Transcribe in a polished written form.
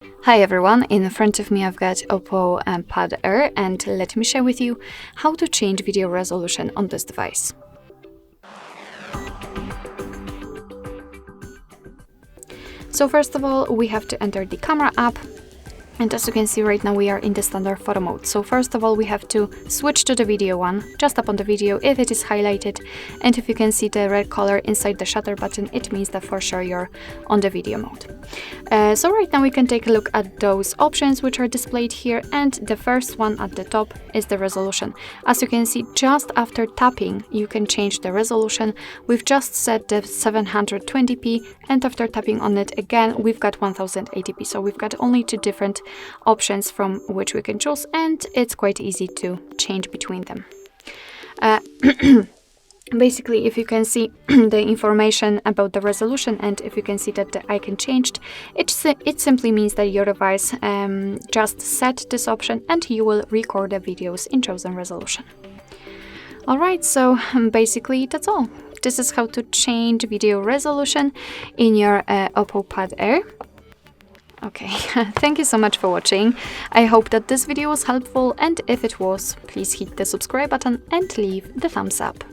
Hi everyone, in front of me I've got OPPO Pad Air, and let me share with you how to change video resolution on this device. So first of all, we have to enter the camera app. And as you can see right now, we are in the standard photo mode. So first of all, we have to switch to the video one, just tap on the video if it is highlighted. And if you can see the red color inside the shutter button, it means that for sure you're on the video mode. So right now we can take a look at those options which are displayed here. And the first one at the top is the resolution. As you can see, just after tapping, you can change the resolution. We've just set the 720p, and after tapping on it again, we've got 1080p. So we've got only two different options from which we can choose, and it's quite easy to change between them. Basically, if you can see the information about the resolution, and if you can see that the icon changed, it simply means that your device just set this option and you will record the videos in chosen resolution. Alright, so basically that's all. This is how to change video resolution in your OPPO Pad Air. Okay, thank you so much for watching. I hope that this video was helpful, and if it was, please hit the subscribe button and leave the thumbs up.